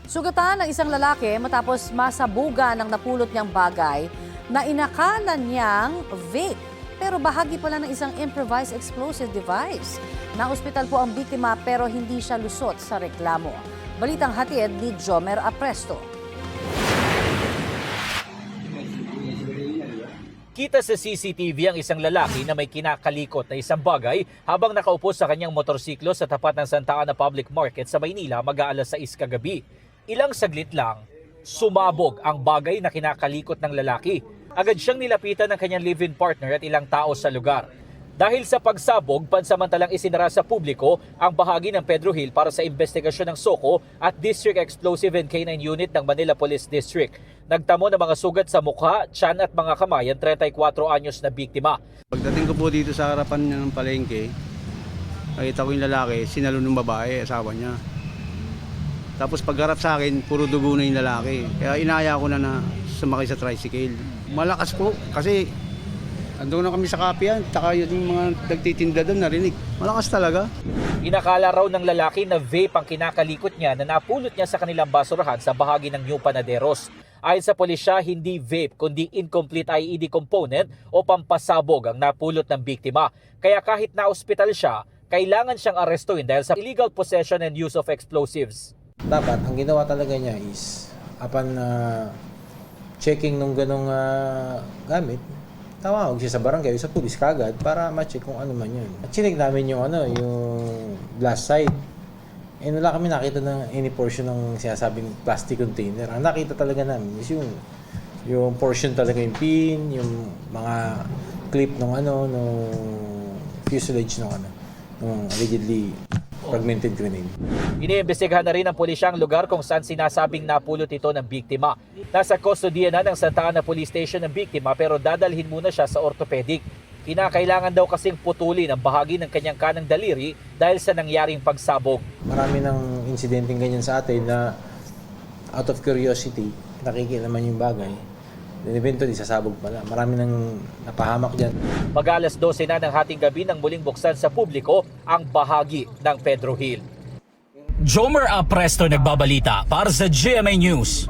Sugatan ng isang lalaki matapos masabugan ng napulot niyang bagay na inakala niyang vape. Pero bahagi pala ng isang improvised explosive device. Na-ospital po ang biktima pero hindi siya lusot sa reklamo. Balitang hatid ni Jomer Apresto. Kita sa CCTV ang isang lalaki na may kinakalikot na isang bagay habang nakaupo sa kanyang motorsiklo sa tapat ng Santa Ana Public Market sa Maynila mag-aalas 6 kagabi. Ilang saglit lang, sumabog ang bagay na kinakalikot ng lalaki. Agad siyang nilapitan ng kanyang live-in partner at ilang tao sa lugar. Dahil sa pagsabog, pansamantalang isinara sa publiko ang bahagi ng Pedro Hill para sa investigasyon ng SOCO at District Explosive and K9 Unit ng Manila Police District. Nagtamo ng mga sugat sa mukha, tiyan at mga kamay ang 34 anyos na biktima. Pagdating ko po dito sa harapan ng palengke, nakita ko yung lalaki, sinalo ng babae, asawa niya. Tapos pagharap sa akin, puro dugo na yung lalaki. Kaya inaya ko na sumakay sa tricycle. Malakas po kasi andun na kami sa kapihan, taka yung mga nagtitinda doon narinig. Malakas talaga. Inakala raw ng lalaki na vape ang kinakalikot niya na napulot niya sa kanilang basurahan sa bahagi ng New Panaderos. Ayon sa pulisya, hindi vape kundi incomplete IED component o pampasabog ang napulot ng biktima. Kaya kahit na-ospital siya, kailangan siyang arestuin dahil sa illegal possession and use of explosives. Dapat, ang ginawa talaga niya is, upon checking nung ganong gamit, tawag siya sa barangay o sa pulis kagad para ma-check kung ano man yun. At chinig namin yung blast site. Wala kami nakita ng any portion ng sinasabing plastic container. Ang nakita talaga namin is yung portion talaga yung pin, yung mga clip ng fuselage ng allegedly fragmented grenade. Iniimbestigahan na rin ng pulisya ang lugar kung saan sinasabing napulot ito ng biktima. Nasa kustodiya na ng Santa Ana Police Station ng biktima pero dadalhin muna siya sa orthopedic. Kinakailangan daw kasing putulin ang bahagi ng kanyang kanang daliri dahil sa nangyaring pagsabog. Marami ng insidenteng ganyan sa atin na out of curiosity, nakikilaman yung bagay. Then eventually, sasabog pala. Marami nang napahamak dyan. Mag-alas 12 na ng hating gabi nang muling buksan sa publiko ang bahagi ng Pedro Hill. Jomer Apresto nagbabalita para sa GMA News.